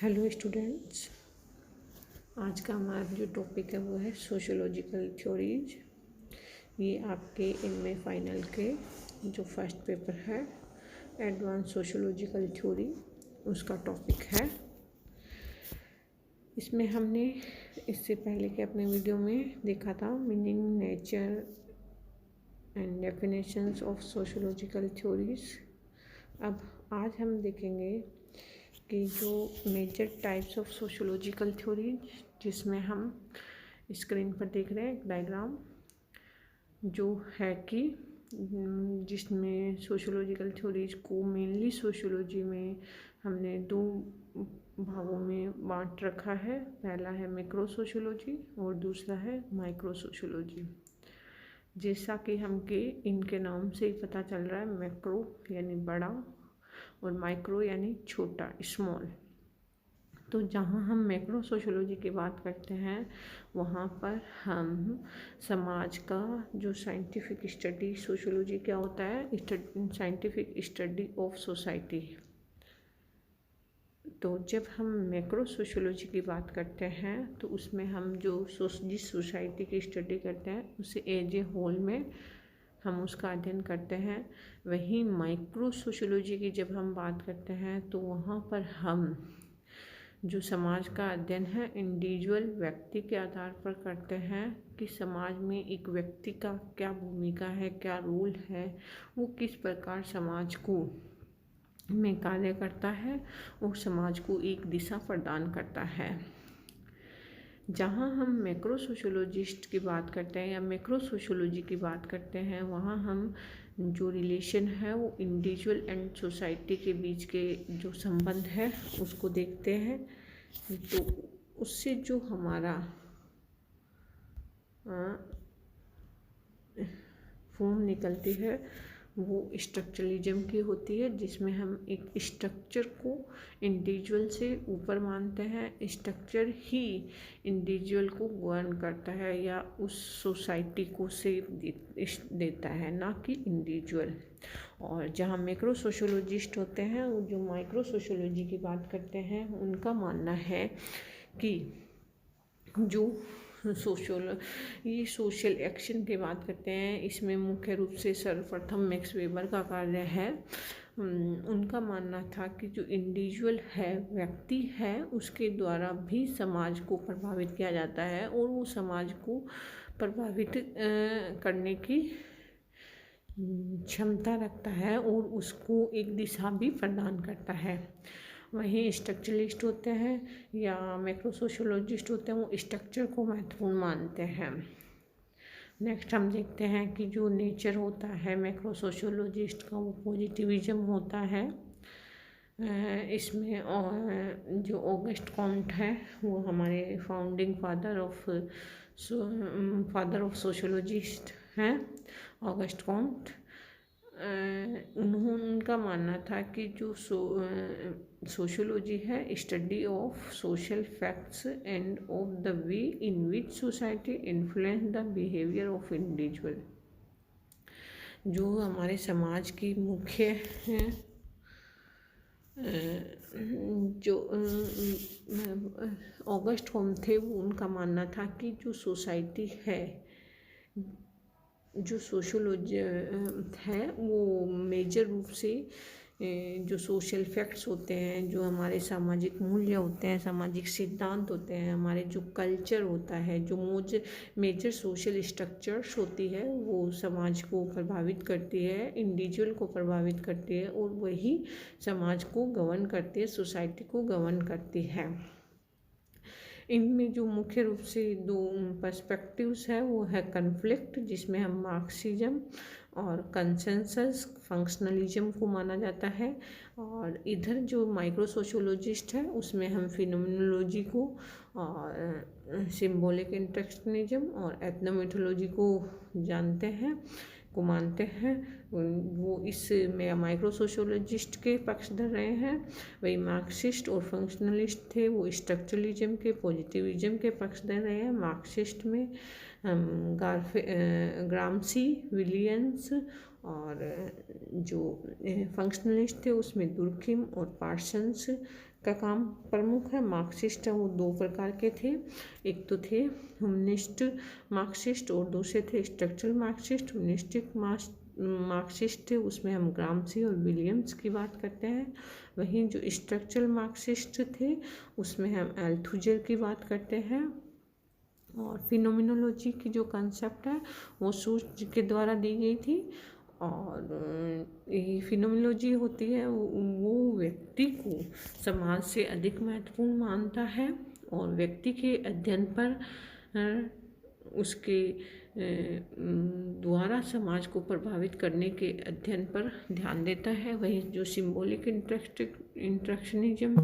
Hello students, आज का हमारा जो टॉपिक है वो है सोशियोलॉजिकल थ्योरीज। ये आपके इनमें फाइनल के जो फर्स्ट पेपर है एडवांस सोशियोलॉजिकल थ्योरी उसका टॉपिक है। इसमें हमने इससे पहले के अपने वीडियो में देखा था meaning, nature and definitions of sociological theories. अब आज हम देखेंगे कि जो major types of sociological theory, जिसमें हम स्क्रीन पर देख रहे हैं एक डायग्राम जो है कि जिसमें सोशियोलॉजिकल थ्योरीज को मेनली सोशियोलॉजी में हमने दो भागों में बांट रखा है। पहला है मैक्रो सोशियोलॉजी और दूसरा है माइक्रो सोशियोलॉजी। जैसा कि हमके इनके नाम से ही पता चल रहा है, मैक्रो यानी बड़ा और माइक्रो यानी छोटा, स्मॉल। तो जहाँ हम मैक्रो सोशियोलॉजी की बात करते हैं वहाँ पर हम समाज का जो साइंटिफिक स्टडी, सोशियोलॉजी क्या होता है, साइंटिफिक स्टडी ऑफ सोसाइटी। तो जब हम मैक्रो सोशियोलॉजी की बात करते हैं तो उसमें हम जिस सोसाइटी की स्टडी करते हैं उसे एज ए होल में हम उसका अध्ययन करते हैं। वहीं माइक्रो सोशियोलॉजी की जब हम बात करते हैं तो वहाँ पर हम जो समाज का अध्ययन है इंडिविजुअल व्यक्ति के आधार पर करते हैं कि समाज में एक व्यक्ति का क्या भूमिका है, क्या रोल है, वो किस प्रकार समाज को में कार्य करता है और समाज को एक दिशा प्रदान करता है। जहाँ हम मैक्रो सोशियोलॉजिस्ट की बात करते हैं या मैक्रो सोशियोलॉजी की बात करते हैं वहाँ हम जो रिलेशन है वो इंडिविजुअल एंड सोसाइटी के बीच के जो संबंध है उसको देखते हैं। तो उससे जो हमारा फॉर्म निकलती है वो स्ट्रक्चरलिज्म की होती है, जिसमें हम एक स्ट्रक्चर को इंडिविजुअल से ऊपर मानते हैं। स्ट्रक्चर ही इंडिविजुअल को गवर्न करता है या उस सोसाइटी को सेफ देता है, ना कि इंडिविजुअल। और जहाँ मैक्रो सोशियोलॉजिस्ट होते हैं, वो जो माइक्रो सोशियोलॉजी की बात करते हैं, उनका मानना है कि जो ये सोशल एक्शन की बात करते हैं, इसमें मुख्य रूप से सर्वप्रथम मैक्स वेबर का कार्य है। उनका मानना था कि जो इंडिविजुअल है, व्यक्ति है, उसके द्वारा भी समाज को प्रभावित किया जाता है और वो समाज को प्रभावित करने की क्षमता रखता है और उसको एक दिशा भी प्रदान करता है। वहीं स्ट्रक्चरलिस्ट होते हैं या मैक्रो सोशियोलॉजिस्ट होते हैं, वो स्ट्रक्चर को महत्वपूर्ण मानते हैं। नेक्स्ट हम देखते हैं कि जो नेचर होता है मैक्रो सोशियोलॉजिस्ट का, वो पॉजिटिविज्म होता है। इसमें जो ऑगस्ट कॉम्ट है वो हमारे फाउंडिंग फादर ऑफ सोशियोलॉजिस्ट हैं, ऑगस्ट कॉम्ट। उनका मानना था कि जो सोशियोलॉजी है study of social facts end of the way in which society influence the behaviour of individual. जो हमारे समाज की मुख्य हैं, जो ऑगस्ट कॉम्ट थे, वो उनका मानना था कि जो सोसाइटी है, जो सोशियोलॉजी है, वो मेजर रूप से जो सोशल फैक्ट्स होते हैं, जो हमारे सामाजिक मूल्य होते हैं, सामाजिक सिद्धांत होते हैं, हमारे जो कल्चर होता है, जो मेजर सोशल स्ट्रक्चर्स होती है, वो समाज को प्रभावित करती है, इंडिविजुअल को प्रभावित करती है और वही समाज को गवर्न करती है, सोसाइटी को गवर्न करती है। इनमें जो मुख्य रूप से दो पर्सपेक्टिव्स है वो है कन्फ्लिक्ट, जिसमें हम मार्क्सिज्म और कंसेंसस फंक्शनलिज्म को माना जाता है। और इधर जो माइक्रो सोशियोलॉजिस्ट है उसमें हम फिनोमिनोलॉजी को और सिम्बॉलिक इंटरेक्शनिज्म और एथनोमिथोलॉजी को जानते हैं, को मानते हैं। वो इस माइक्रो सोशियोलॉजिस्ट के पक्षधर रहे हैं। वही मार्क्सिस्ट और फंक्शनलिस्ट थे, वो स्ट्रक्चरलिज्म के, पॉजिटिविज्म के पक्षधर रहे हैं। मार्क्सिस्ट में ग्राम्सी, विलियम्स और जो फंक्शनलिस्ट थे उसमें दुर्खिम और पार्सन्स का काम प्रमुख है। मार्क्सिस्ट वो दो प्रकार के थे, एक तो थे ह्यूमनिस्ट मार्क्सिस्ट और दूसरे थे स्ट्रक्चरल मार्क्सिस्ट। ह्यूमनिस्टिक मार्क्सिस्ट थे उसमें हम ग्रामसी और विलियम्स की बात करते हैं। वहीं जो स्ट्रक्चरल मार्क्सिस्ट थे उसमें हम अल्थुजर की बात करते हैं। और फिनोमिनोलॉजी की जो कंसेप्ट है वो सूज के द्वारा दी गई थी। और ये फिनोमिनोलॉजी होती है वो व्यक्ति को समाज से अधिक महत्वपूर्ण मानता है और व्यक्ति के अध्ययन पर उसके द्वारा समाज को प्रभावित करने के अध्ययन पर ध्यान देता है। वही जो सिंबॉलिक इंटरेक्शनिज्म